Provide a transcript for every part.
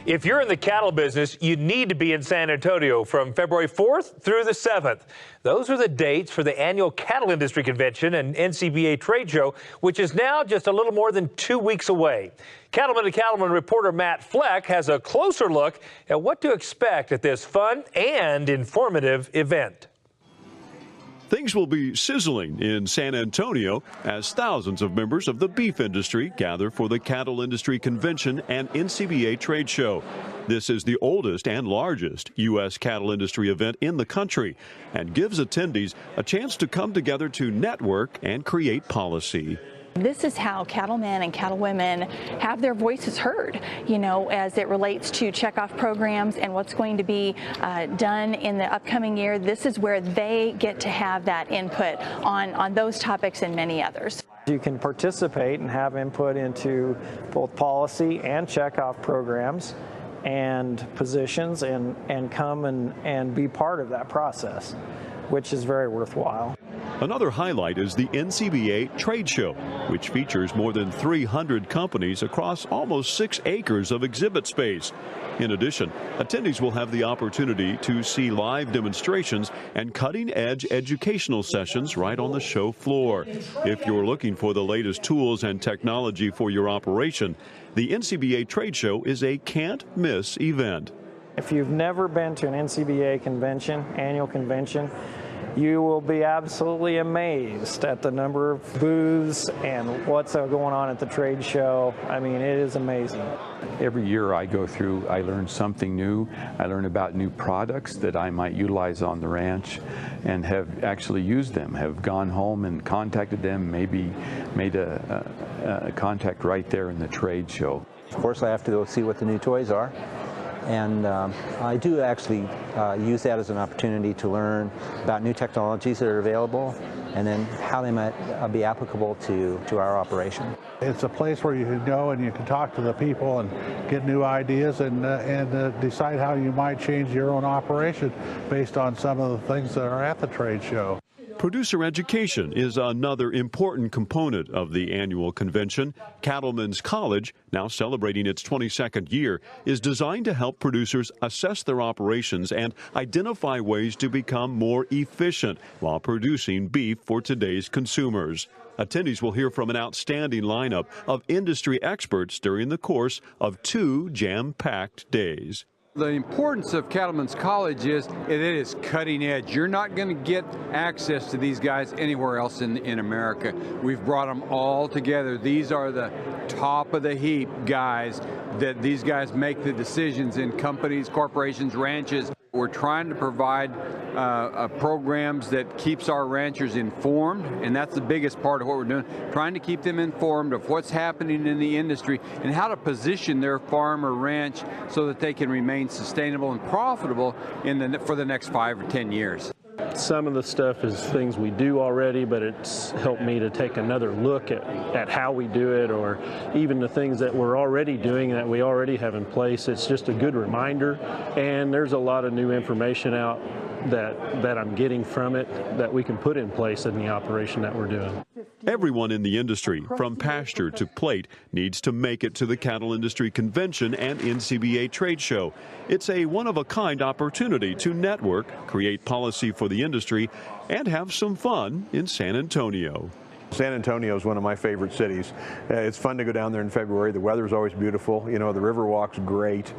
If you're in the cattle business, you need to be in San Antonio from February 4th through the 7th. Those are the dates for the annual Cattle Industry Convention and NCBA trade show, which is now just a little more than 2 weeks away. Cattleman to Cattleman reporter Matt Fleck has a closer look at what to expect at this fun and informative event. Things will be sizzling in San Antonio as thousands of members of the beef industry gather for the Cattle Industry Convention and NCBA trade show. This is the oldest and largest U.S. cattle industry event in the country and gives attendees a chance to come together to network and create policy. This is how cattlemen and cattlewomen have their voices heard, as it relates to checkoff programs and what's going to be done in the upcoming year. This is where they get to have that input on those topics and many others. You can participate and have input into both policy and checkoff programs and positions and come and be part of that process, which is very worthwhile. Another highlight is the NCBA trade show, which features more than 300 companies across almost 6 acres of exhibit space. In addition, attendees will have the opportunity to see live demonstrations and cutting-edge educational sessions right on the show floor. If you're looking for the latest tools and technology for your operation, the NCBA trade show is a can't-miss event. If you've never been to an NCBA convention, annual convention, you will be absolutely amazed at the number of booths and what's going on at the trade show. I mean, it is amazing. Every year I go through, I learn something new. I learn about new products that I might utilize on the ranch and have actually used them, have gone home and contacted them, maybe made a contact right there in the trade show. Of course, I have to go see what the new toys are. And I do actually use that as an opportunity to learn about new technologies that are available and then how they might be applicable to our operation. It's a place where you can go and you can talk to the people and get new ideas and decide how you might change your own operation based on some of the things that are at the trade show. Producer education is another important component of the annual convention. Cattlemen's College, now celebrating its 22nd year, is designed to help producers assess their operations and identify ways to become more efficient while producing beef for today's consumers. Attendees will hear from an outstanding lineup of industry experts during the course of 2 jam-packed days. The importance of Cattlemen's College is it is cutting edge. You're not going to get access to these guys anywhere else in America. We've brought them all together. These are the top of the heap guys that these guys make the decisions in companies, corporations, ranches. We're trying to provide programs that keeps our ranchers informed, and that's the biggest part of what we're doing, trying to keep them informed of what's happening in the industry and how to position their farm or ranch so that they can remain sustainable and profitable for the next 5 or 10 years. Some of the stuff is things we do already, but it's helped me to take another look at how we do it, or even the things that we're already doing that we already have in place. It's just a good reminder, and there's a lot of new information out that I'm getting from it that we can put in place in the operation that we're doing. Everyone in the industry, from pasture to plate, needs to make it to the Cattle Industry Convention and NCBA trade show. It's a one-of-a-kind opportunity to network, create policy for the industry, and have some fun in San Antonio. San Antonio is one of my favorite cities. It's fun to go down there in February. The weather's always beautiful. The Riverwalk's great.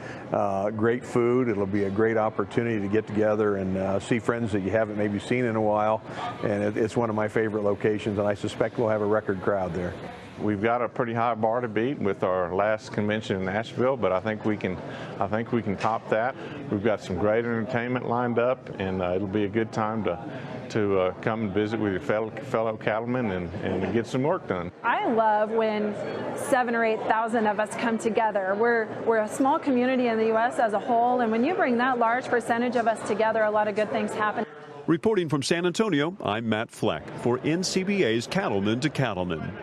Great food. It'll be a great opportunity to get together and see friends that you haven't maybe seen in a while. And it's one of my favorite locations, and I suspect we'll have a record crowd there. We've got a pretty high bar to beat with our last convention in Nashville, but I think we can top that. We've got some great entertainment lined up, and it'll be a good time to come and visit with your fellow cattlemen and get some work done. I love when 7,000 or 8,000 of us come together. We're a small community in the U.S. as a whole, and when you bring that large percentage of us together, a lot of good things happen. Reporting from San Antonio, I'm Matt Fleck for NCBA's Cattleman to Cattleman.